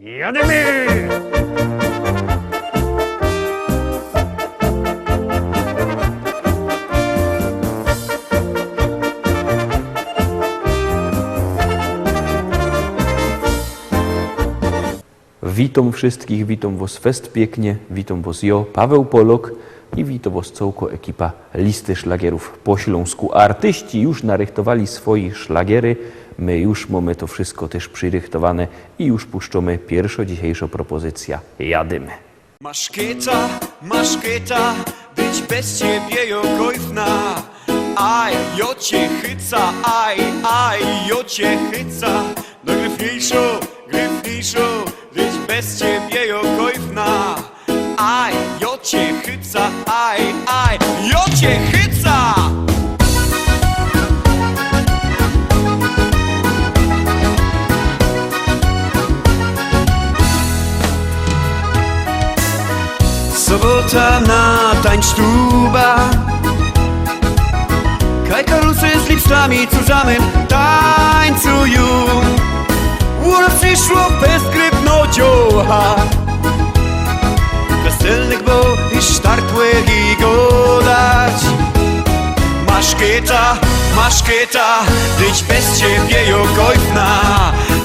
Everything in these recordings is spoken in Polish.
Jadymy! Witam wszystkich, witam was fest pięknie, witam was ja, Paweł Polok i witam was całko ekipa Listy Szlagierów po Śląsku. Artyści już narychtowali swoje szlagiery, my już mamy to wszystko też przyrychtowane i już puszczamy pierwsza dzisiejsza propozycja. Jadymy. Maszkieta, być bez ciebie jokojfna. Aj, jo cię chyca, aj, jo cię chyca. No gryfniejszo, być bez ciebie jokojfna. Aj, jo cię chyca, aj, jo cię chyca. Sobota na tańsztuba. Kaj karusy z lipstami curzamym tańcują. Ura przyszło bezskrypno dzioła. Weselnych bo i sztartłych i godać. Maszkieta, być bez ciebie jokojfna.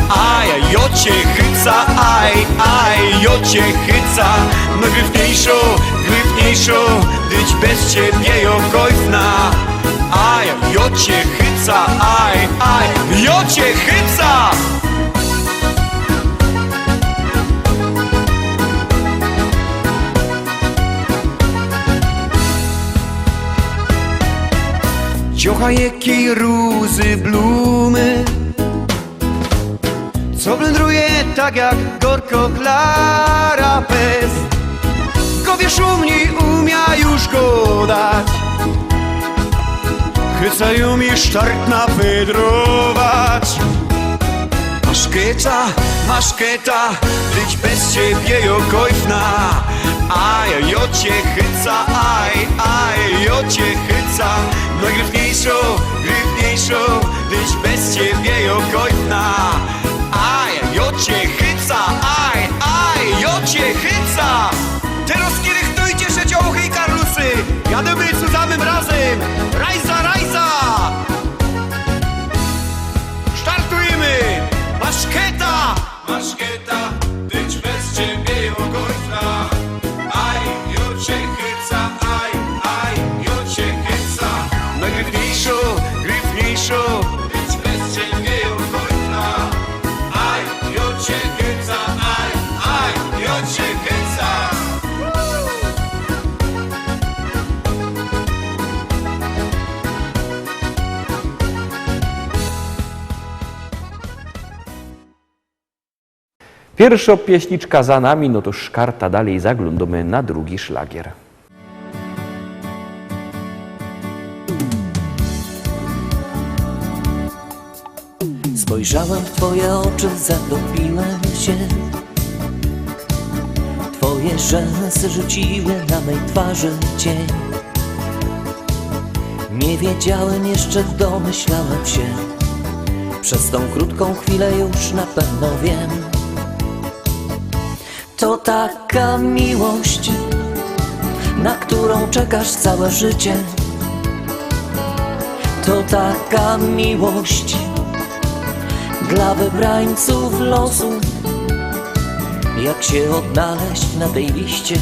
Aj, jo cię chyca, aj, jo cię chyca. No gryfniejszo, być bez ciebie jokojfna. Aj, jo cię chyca, aj, jo cię chyca. Ciocha jakiej rózy blumy, co blędruje tak jak gorko Klara Pes. W głowie szumni umia już go dać. Chycają mi sztart napedrować. Maszkieta, być bez ciebie jokojfna. Aj, jo cię chyca, aj, jo cię chyca. No gryfniejszo, być bez ciebie jokojfna. Aj, jo cię chyca, aj, jo cię chyca. Teraz rychtujcie się dziołchy i karlusy. Jadymy cu samym razem. Rajza! Startujemy! Maszkieta, być bez ciebie jokojfna. Aj, jo cię chyca, aj, jo cię chyca. No gryfniejszo, być bez ciebie jokojfna. Aj, jo cię chyca, aj, jo cię chyca. Pierwsza pieśniczka za nami, no to szkarta dalej zaglądamy na drugi szlagier. Spojrzałem w twoje oczy, zatopiłem się. Twoje rzęsy rzuciły na mej twarzy cień. Nie wiedziałem jeszcze, domyślałem się. Przez tą krótką chwilę już na pewno wiem. To taka miłość, na którą czekasz całe życie. To taka miłość dla wybrańców losu. Jak się odnaleźć na tej liście,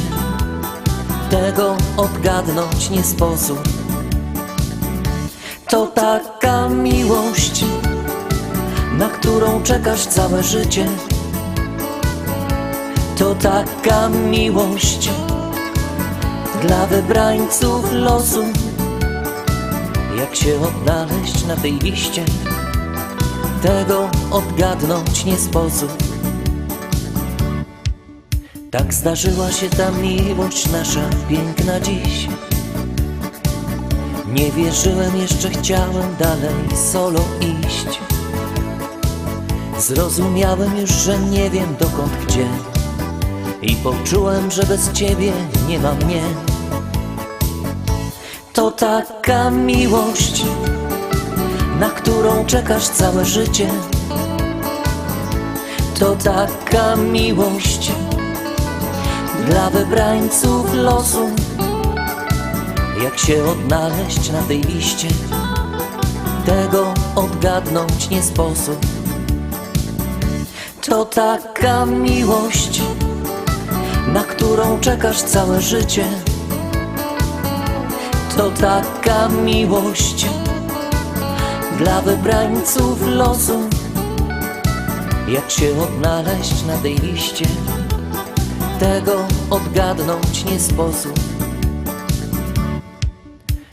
tego odgadnąć nie sposób. To taka miłość, na którą czekasz całe życie. To taka miłość dla wybrańców losu. Jak się odnaleźć na tej liście, tego odgadnąć nie sposób. Tak zdarzyła się ta miłość nasza piękna dziś. Nie wierzyłem jeszcze, chciałem dalej solo iść. Zrozumiałem już, że nie wiem dokąd, gdzie. I poczułem, że bez ciebie nie ma mnie. To taka miłość, na którą czekasz całe życie. To taka miłość dla wybrańców losu. Jak się odnaleźć na tej liście, tego odgadnąć nie sposób. To taka miłość, na którą czekasz całe życie. To taka miłość dla wybrańców losu. Jak się odnaleźć na tej liście, tego odgadnąć nie sposób.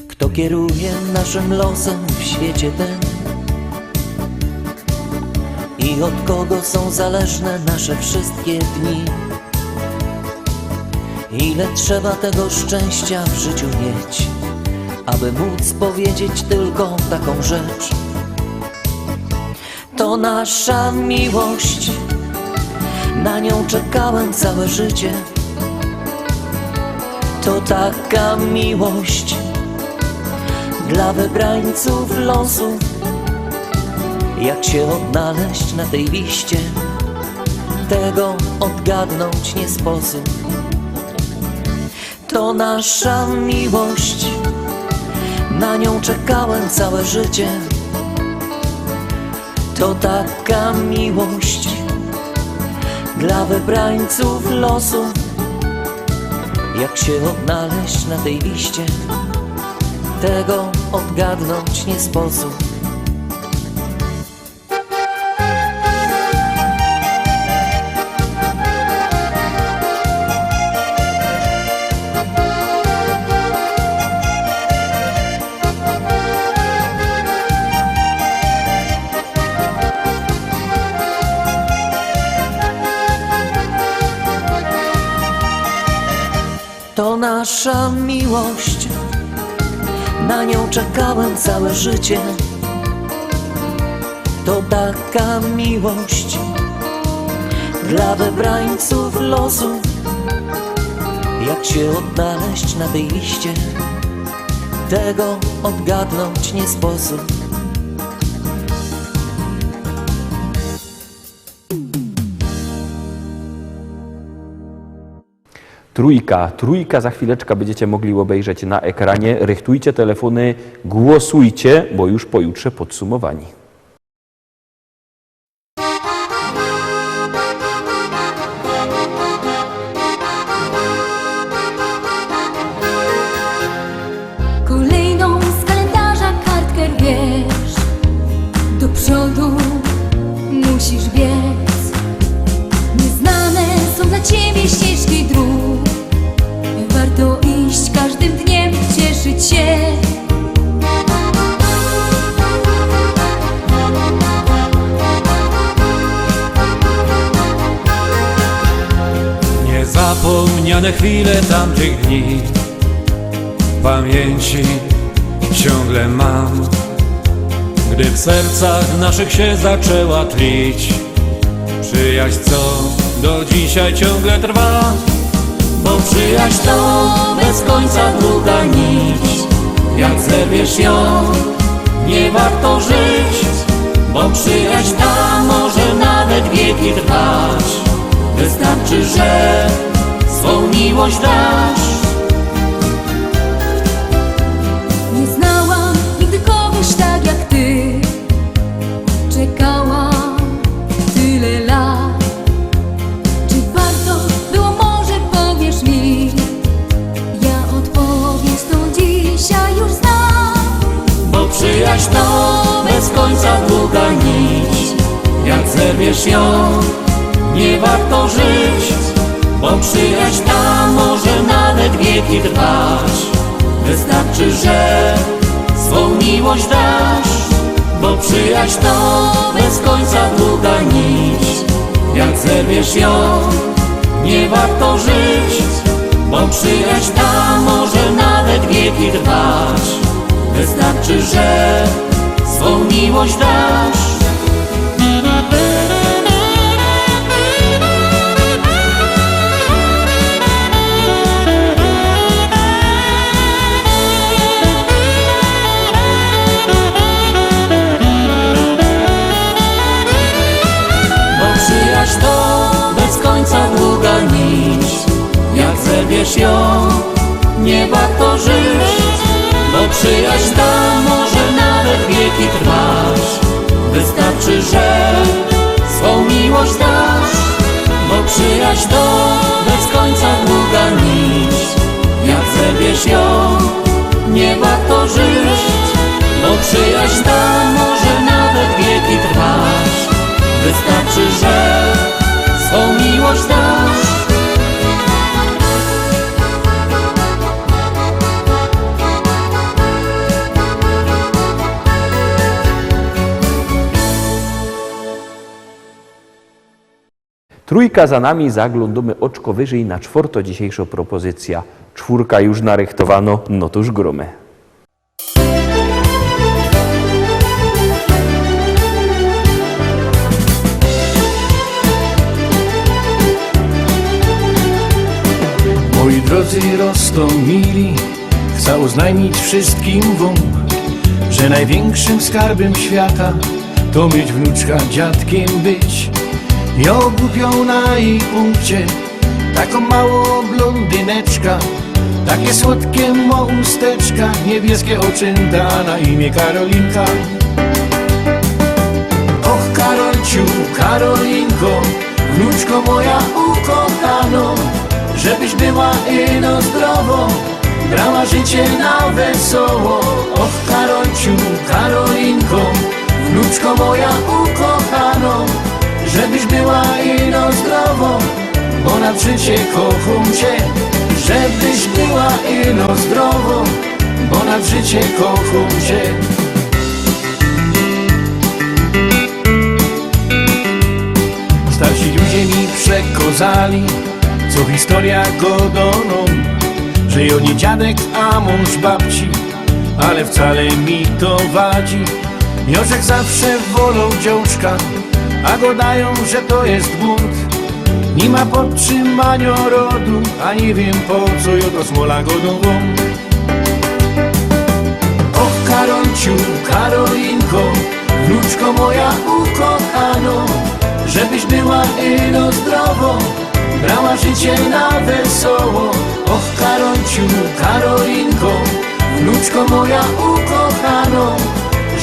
Kto kieruje naszym losem w świecie tym i od kogo są zależne nasze wszystkie dni? Ile trzeba tego szczęścia w życiu mieć, aby móc powiedzieć tylko taką rzecz? To nasza miłość, na nią czekałem całe życie. To taka miłość dla wybrańców losu. Jak się odnaleźć na tej liście, tego odgadnąć nie sposób. To nasza miłość, na nią czekałem całe życie. To taka miłość dla wybrańców losu. Jak się odnaleźć na tej liście, tego odgadnąć nie sposób. To nasza miłość, na nią czekałem całe życie. To taka miłość dla wybrańców losu. Jak się odnaleźć na tej liście, tego odgadnąć nie sposób. Trójka za chwileczkę będziecie mogli obejrzeć na ekranie. Rychtujcie telefony, głosujcie, bo już pojutrze podsumowani. Kolejną z kalendarza kartkę rwiesz, do przodu musisz biec. Nieznane są dla ciebie ścieżki dróg, warto iść każdym dniem, cieszyć się. Niezapomniane chwile tamtych dni w pamięci ciągle mam, gdy w sercach naszych się zaczęła tlić przyjaźń, co do dzisiaj ciągle trwa. Bo przyjaźń to bez końca długa nić, jak zerwiesz ją, nie warto żyć. Bo przyjaźń ta może nawet wieki trwać, wystarczy, że swą miłość dasz. Nie znałam nigdy kogoś tak jak ty, czekałam tyle lat. Czy warto było, może powiesz mi? Ja odpowiedź to dzisiaj już znam. Bo przyjaźń to bez końca długa nić, jak zerwiesz ją, nie warto żyć. Bo przyjaźń ta może nawet wieki trwać, wystarczy, że swą miłość dasz. Bo przyjaźń to bez końca długa nić, jak zerwiesz ją, nie warto żyć. Bo przyjaźń ta może nawet wieki trwać, wystarczy, że swą miłość dasz. Bo przyjaźń to przyjaźń ta może nawet wieki trwać. Wystarczy, że swą miłość dasz, bo przyjaźń to bez końca długa nić. Jak zerwiesz ją, nie warto żyć, bo przyjaźń ta może nawet wieki trwać. Wystarczy, że swą miłość dasz. Trójka za nami, zaglądamy oczko wyżej na czwarto dzisiejsza propozycja. Czwórka już narychtowano, no toż gromy. Moi drodzy Rostomili, chcę oznajmić wszystkim wam, że największym skarbem świata to mieć wnuczka, dziadkiem być. Ja ogłupią na jej punkcie taką małą blondyneczka, takie słodkie ma usteczka, niebieskie oczęta, na imię Karolinka. Och Karolciu, Karolinko, wnuczko moja ukochano, żebyś była ino zdrowo, brała życie na wesoło. Och Karolciu, Karolinko, wnuczko moja ukochano, żebyś była ino zdrowo, bo na życie kocham cię. Żebyś była ino zdrowo, bo na życie kocham cię. Starsi ludzie mi przekazali, co historia godoną, że jo nie dziadek, a mąż babci, ale wcale mi to wadzi. Jożek zawsze wolał dziączka, a godają, że to jest bunt. Nie ma podtrzymania rodu, a nie wiem po co jo to smola godową. Och Karolciu, Karolinko, wnuczko moja ukochano, żebyś była ino zdrowo, brała życie na wesoło. Och Karolciu, Karolinko, wnuczko moja ukochano,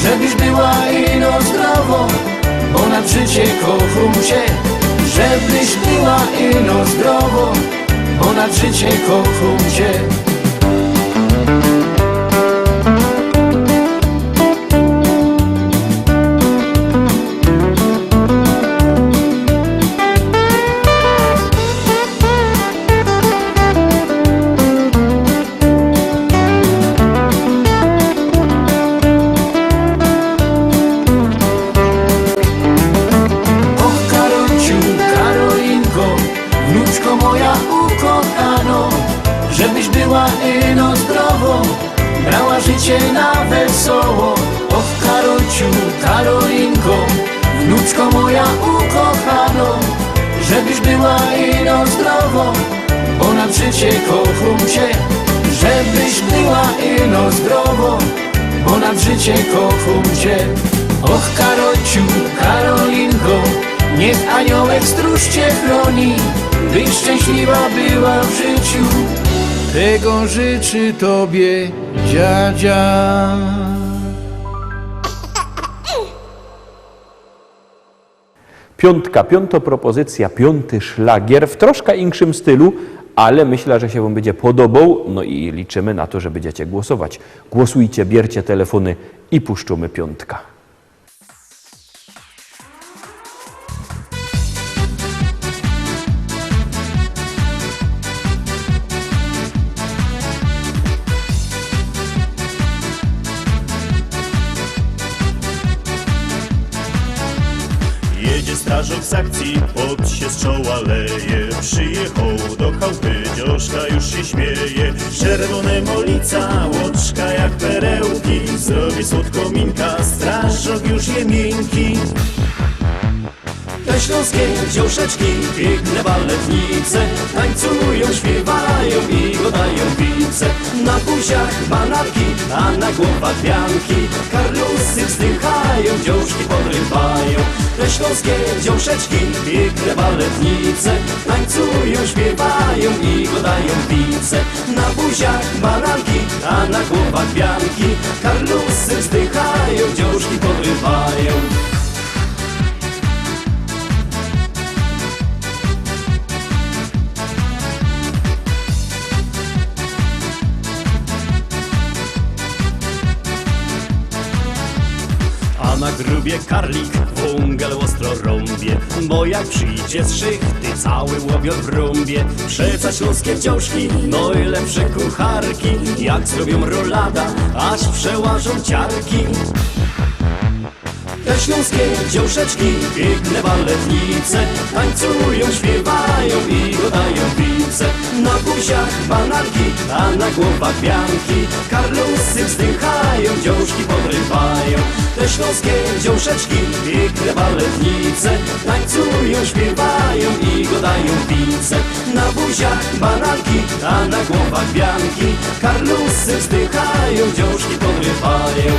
żebyś była ino zdrowo, bo na życie kocham cię. Żebyś była ino zdrowo, bo na życie kocham cię. Żebyś była ino zdrowo, brała życie na wesoło. Och Karolciu, Karolinko, wnuczko moja ukochano, żebyś była ino zdrowo, bo na życie kocham cię. Żebyś była ino zdrowo, bo na życie kocham cię. Och Karolciu, Karolinko, niech aniołek stróż cię chroni, byś szczęśliwa była w życiu. Tego życzy tobie dziadzia. Piątka, piąta propozycja, piąty szlagier w troszkę inkszym stylu, ale myślę, że się wam będzie podobał, no i liczymy na to, że będziecie głosować. Głosujcie, bierzcie telefony i puszczamy piątka. Jedzie strażak z akcji, pot się z czoła leje. Przyjechał do chałupy, dzioszka już się śmieje. Czerwone molica, łoczka jak perełki. Zrobi słodko minka, strażak już je miękki. Te śląskie dziołszeczki, piękne baletnice, tańcują, śpiewają i godają pice. Na buziach bananki, a na głowach pianki, karlusy wzdychają, dziołszki podrywają. Te śląskie dziołszeczki, piękne baletnice, tańcują, śpiewają i godają pice. Na buziach bananki, a na głowach wianki. Karlusy wzdychają, dziążki podrywają. A na grubie karlik wągel ostro rąbie, bo jak przyjdzie z szychty, cały łobior w rąbie. Przeca śląskie dziążki, no i lepsze kucharki, jak zrobią rolada, aż przełażą ciarki. Te śląskie dziążeczki, piękne baletnice, tańcują, śpiewają i godają wice. Na buziach bananki, a na głowach wianki. Karlusy wzdychają, dziążki podrywają. Te śląskie dziążeczki, piękne baletnice, tańcują, śpiewają i godają wice. Na buziach bananki, a na głowach wianki. Karlusy wzdychają, dziążki podrywają.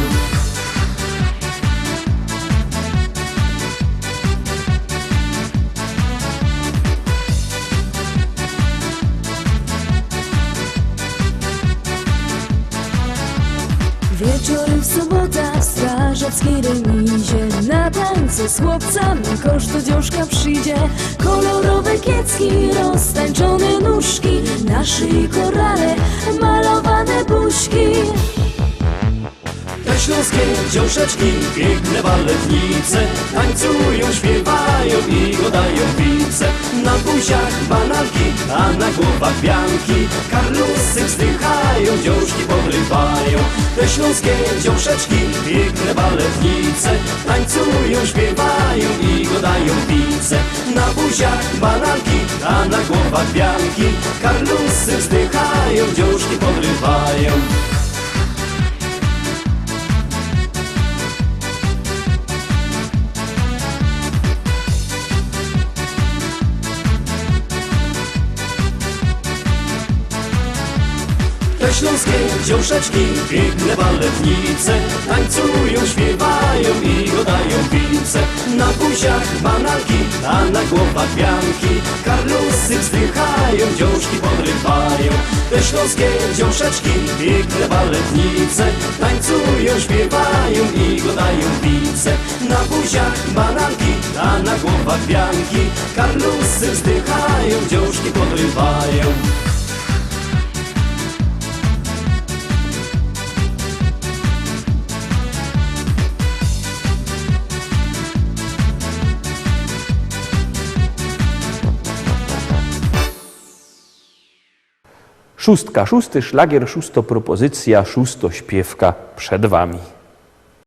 Wieczorem w sobotach w strażackiej remizie na tańce z chłopcami kosz do dziążka przyjdzie. Kolorowe kiecki, roztańczone nóżki, na szyi korale, malowane buźki. Te śląskie dziążeczki, piękne baletnice, tańcują, śpiewają i godają wice. Na buziach bananki, a na głowach wianki. Karlusy wzdychają, dziążki podrywają. Te śląskie dziążeczki, piękne baletnice, tańcują, śpiewają i godają wice. Na buziach bananki, a na głowach wianki. Karlusy wzdychają, dziążki podrywają. Te śląskie dziążeczki, piękne baletnice, tańcują, śpiewają i godają wice. Na buziach bananki, a na głowach wianki. Karlusy wzdychają, dziążki podrywają. Te śląskie dziążeczki, piękne baletnice, tańcują, śpiewają i godają wice. Na buziach bananki, a na głowach wianki. Karlusy wzdychają, dziążki podrywają. Szóstka, szósty szlagier, szósto propozycja, szósto śpiewka przed wami.